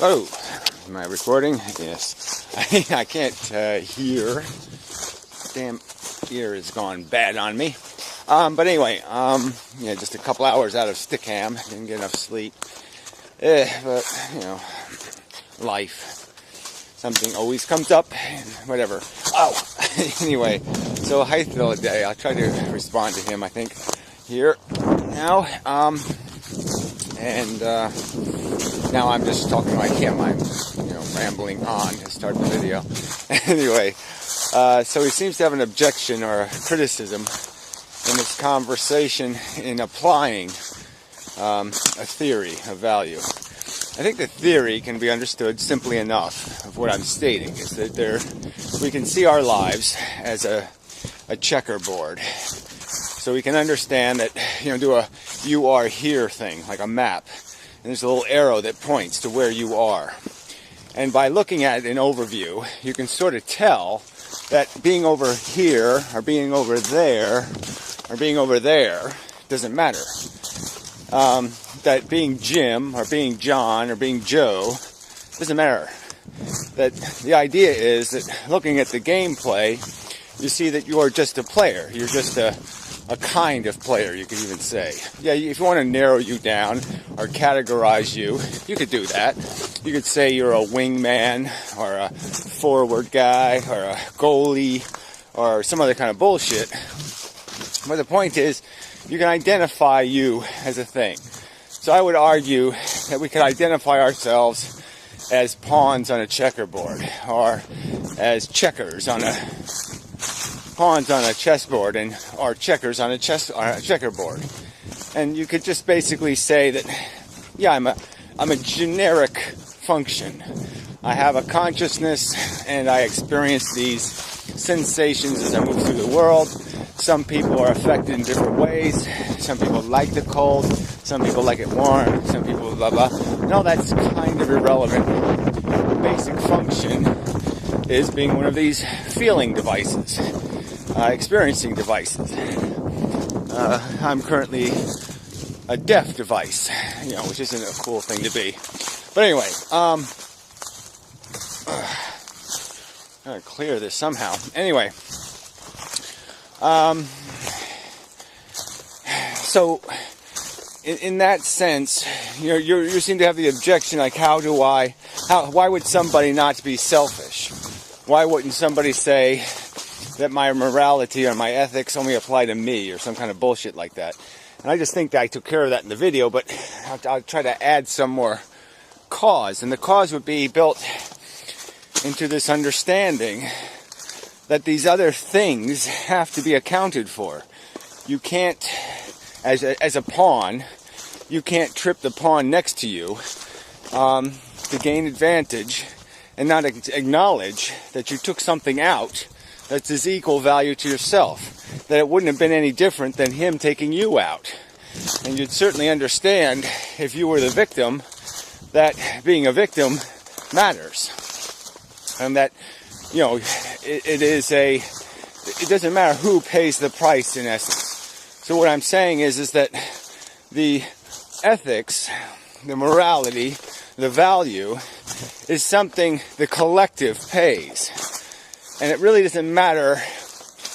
Oh, am I recording? Yes. I can't hear. Damn ear has gone bad on me. But anyway, yeah, just a couple hours out of Stickham. Didn't get enough sleep. But, you know, life. Something always comes up, and whatever. Oh, anyway, so Hythloday, I'll try to respond to him, I think, here, now. Now I'm just talking to my camera. I'm, rambling on to start the video. Anyway, so he seems to have an objection or a criticism in this conversation in applying a theory of value. I think the theory can be understood simply enough of what I'm stating, is that we can see our lives as a checkerboard. So we can understand that, do a you are here thing, like a map. And there's a little arrow that points to where you are. And by looking at an overview, you can sort of tell that being over here, or being over there, or being over there, doesn't matter. That being Jim, or being John, or being Joe, doesn't matter. That the idea is that looking at the gameplay, you see that you are just a player. You're just a kind of player, you could even say. Yeah, if you want to narrow you down or categorize you, you could do that. You could say you're a wingman or a forward guy or a goalie or some other kind of bullshit. But the point is, you can identify you as a thing. So I would argue that we could identify ourselves as pawns on a checkerboard, or as pawns on a chessboard, or checkers on a checkerboard. And you could just basically say that, yeah, I'm a generic function. I have a consciousness, and I experience these sensations as I move through the world. Some people are affected in different ways. Some people like the cold. Some people like it warm. Some people blah blah. No, that's kind of irrelevant. The basic function is being one of these feeling devices, experiencing devices. I'm currently a deaf device, which isn't a cool thing to be. But anyway, I gotta clear this somehow. Anyway, so in that sense, you seem to have the objection, like, why would somebody not be selfish? Why wouldn't somebody say that my morality or my ethics only apply to me, or some kind of bullshit like that? And I just think that I took care of that in the video, but I'll try to add some more cause. And the cause would be built into this understanding that these other things have to be accounted for. You can't, as a pawn, you can't trip the pawn next to you to gain advantage and not acknowledge that you took something out that's as equal value to yourself, that it wouldn't have been any different than him taking you out. And you'd certainly understand, if you were the victim, that being a victim matters. And that, it doesn't matter who pays the price, in essence. So what I'm saying is that the ethics, the morality, the value is something the collective pays. And it really doesn't matter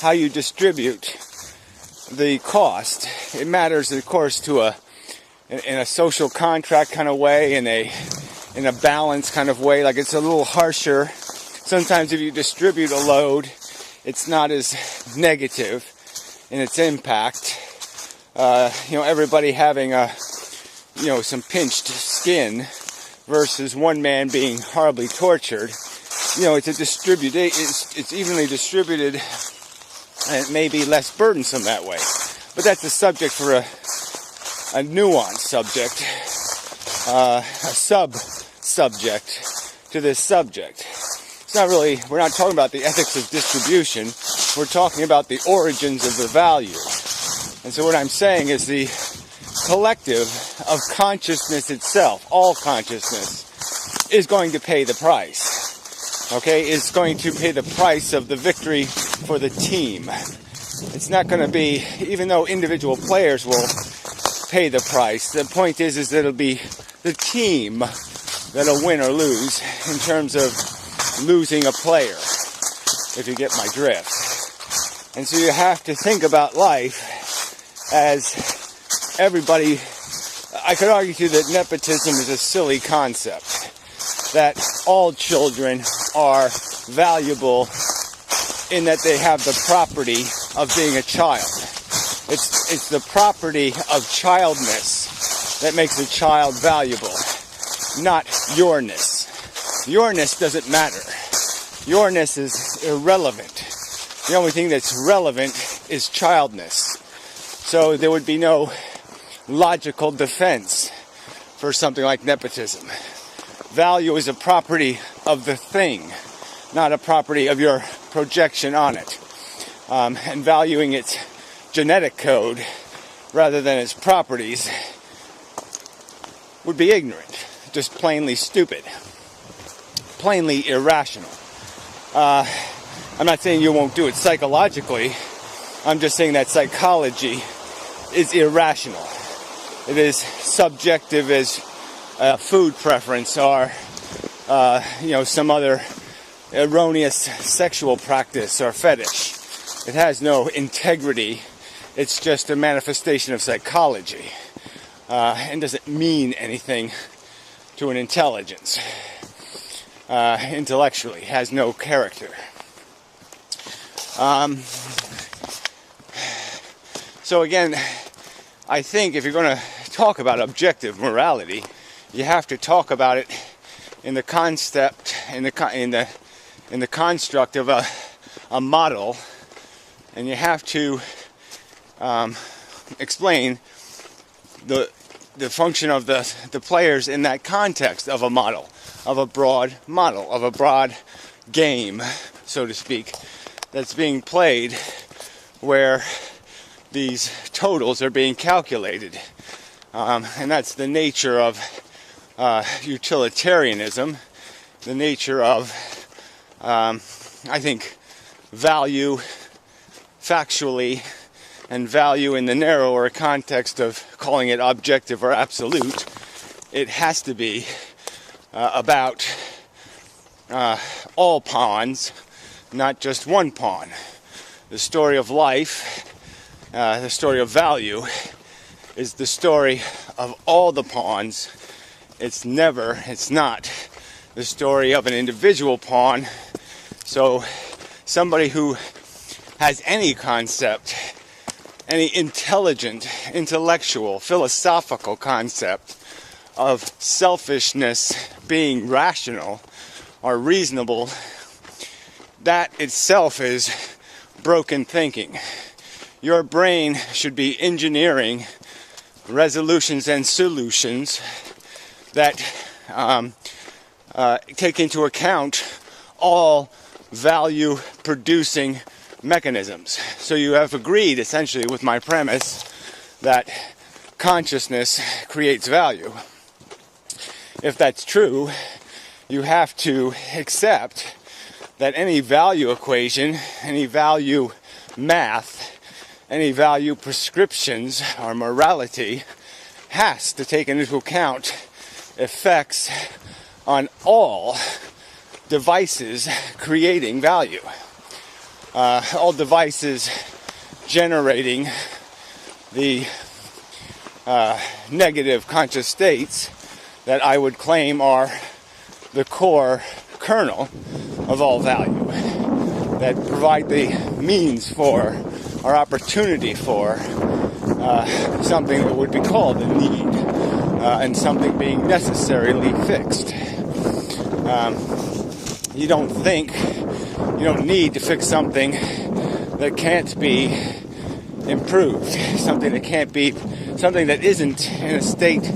how you distribute the cost. It matters, of course, in a social contract kind of way, in a balanced kind of way. Like, it's a little harsher. Sometimes if you distribute a load, it's not as negative in its impact. Everybody having some pinched skin versus one man being horribly tortured. It's evenly distributed, and it may be less burdensome that way. But that's a subject for a nuanced subject, a sub-subject to this subject. We're not talking about the ethics of distribution, we're talking about the origins of the value. And so what I'm saying is the collective of consciousness itself, all consciousness, is going to pay the price. Okay, is going to pay the price of the victory for the team. It's not going to be, even though individual players will pay the price, the point is that it'll be the team that'll win or lose in terms of losing a player, if you get my drift. And so you have to think about life as everybody. I could argue too that nepotism is a silly concept, that all children are valuable in that they have the property of being a child. It's the property of childness that makes a child valuable, not yourness. Yourness doesn't matter. Yourness is irrelevant. The only thing that's relevant is childness. So there would be no logical defense for something like nepotism. Value is a property of the thing, not a property of your projection on it. And valuing its genetic code rather than its properties would be ignorant, just plainly stupid, plainly irrational. I'm not saying you won't do it psychologically. I'm just saying that psychology is irrational. It is subjective as food preference or some other erroneous sexual practice or fetish. It has no integrity. It's just a manifestation of psychology and doesn't mean anything to an intelligence. Intellectually, has no character. So again, I think if you're going to talk about objective morality, you have to talk about it in the concept, in the construct of a model, and you have to explain the function of the players in that context of a model, of a broad game, so to speak, that's being played, where these totals are being calculated. And that's the nature of utilitarianism, the nature of, I think, value factually, and value in the narrower context of calling it objective or absolute. It has to be about all pawns, not just one pawn. The story of life, the story of value, is the story of all the pawns. It's not the story of an individual pawn. So somebody who has any concept, any intelligent, intellectual, philosophical concept of selfishness being rational or reasonable, that itself is broken thinking. Your brain should be engineering resolutions and solutions that take into account all value-producing mechanisms. So you have agreed essentially with my premise that consciousness creates value. If that's true, you have to accept that any value equation, any value math, any value prescriptions or morality has to take into account effects on all devices creating value. All devices generating the negative conscious states that I would claim are the core kernel of all value, that provide the means for or opportunity for something that would be called a need, and something being necessarily fixed. You don't need to fix something that can't be improved, something that isn't in a state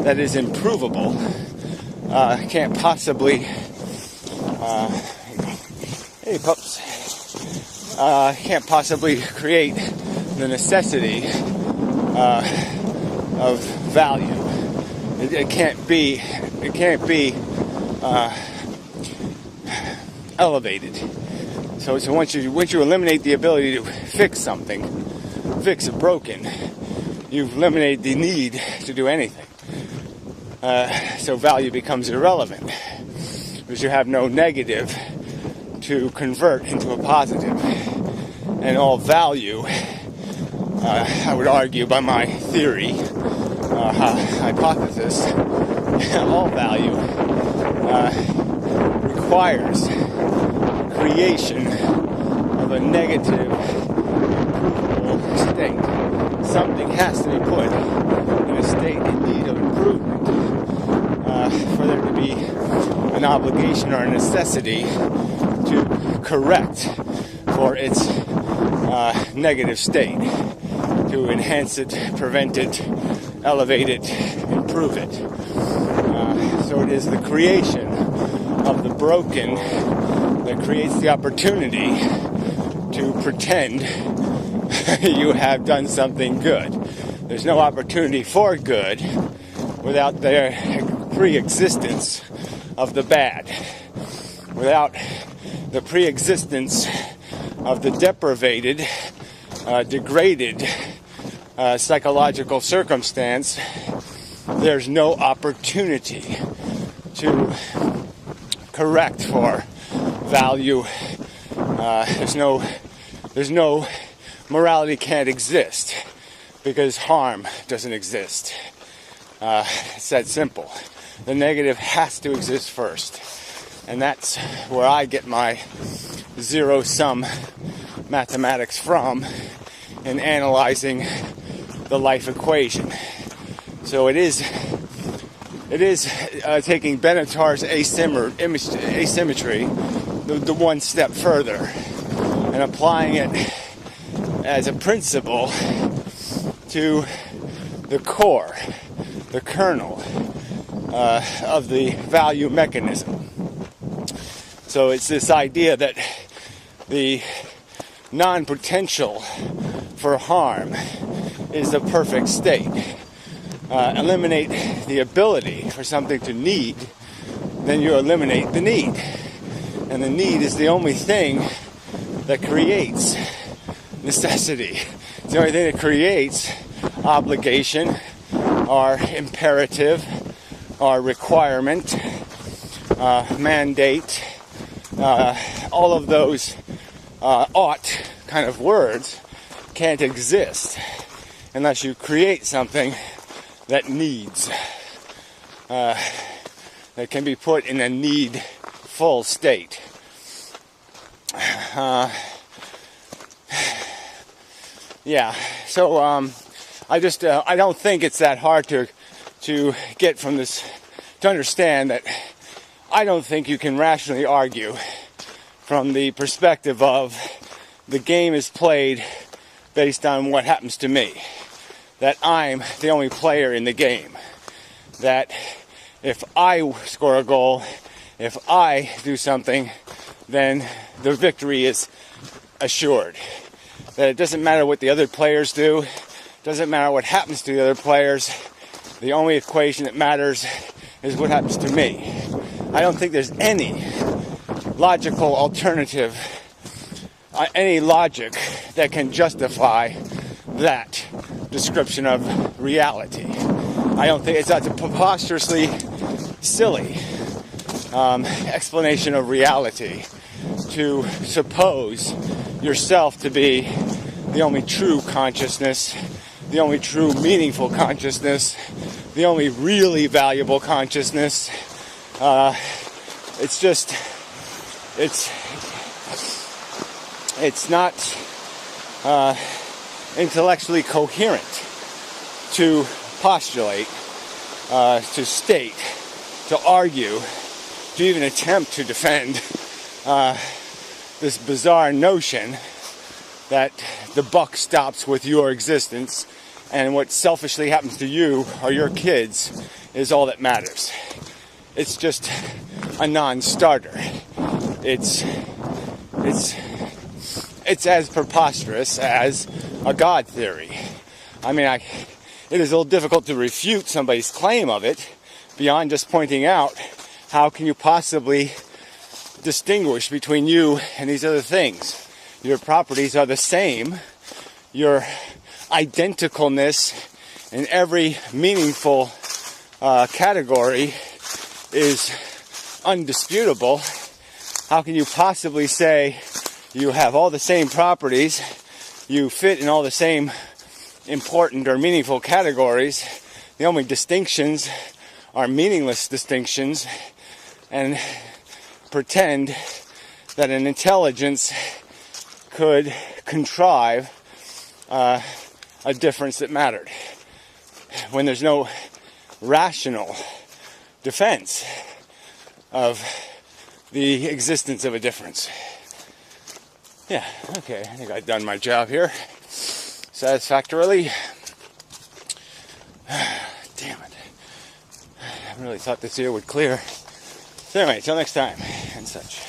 that is improvable, can't possibly, hey pups, can't possibly create the necessity of value. It can't be elevated. So once you eliminate the ability to fix something, fix a broken, you've eliminated the need to do anything. So value becomes irrelevant because you have no negative to convert into a positive. And all value, I would argue by my theory, hypothesis, all value requires creation of a negative, improvable state. Something has to be put in a state in need of improvement for there to be an obligation or a necessity to correct for its negative state, to enhance it, prevent it, elevate it, improve it. So it is the creation of the broken that creates the opportunity to pretend you have done something good. There's no opportunity for good without the pre-existence of the bad, without the pre-existence of the deprivated, degraded psychological circumstance. There's no opportunity to correct for value. There's no morality can't exist because harm doesn't exist. It's that simple. The negative has to exist first. And that's where I get my zero-sum mathematics from in analyzing the life equation. So it is taking Benatar's asymmetry the one step further and applying it as a principle to the core, the kernel of the value mechanism. So it's this idea that the non-potential for harm is the perfect state. Eliminate the ability for something to need, then you eliminate the need. And the need is the only thing that creates necessity. It's the only thing that creates obligation, or imperative, or requirement, mandate. All of those ought kind of words can't exist unless you create something that needs, that can be put in a need-full state. Yeah, so I don't think it's that hard to get from this, to understand that I don't think you can rationally argue from the perspective of the game is played based on what happens to me. That I'm the only player in the game. That if I score a goal, if I do something, then the victory is assured. That it doesn't matter what the other players do, doesn't matter what happens to the other players, the only equation that matters is what happens to me. I don't think there's any logical alternative, any logic that can justify that description of reality. I don't think it's a preposterously silly explanation of reality to suppose yourself to be the only true consciousness, the only true meaningful consciousness, the only really valuable consciousness. It's not intellectually coherent to postulate, to state, to argue, to even attempt to defend this bizarre notion that the buck stops with your existence and what selfishly happens to you or your kids is all that matters. It's just a non-starter. It's as preposterous as a God theory. I mean, it is a little difficult to refute somebody's claim of it beyond just pointing out how can you possibly distinguish between you and these other things. Your properties are the same. Your identicalness in every meaningful category is undisputable, how can you possibly say you have all the same properties, you fit in all the same important or meaningful categories? The only distinctions are meaningless distinctions, and pretend that an intelligence could contrive a difference that mattered, when there's no rational defense of the existence of a difference. Yeah, okay, I think I've done my job here satisfactorily. Damn it. I really thought this here would clear. So anyway, till next time, and such.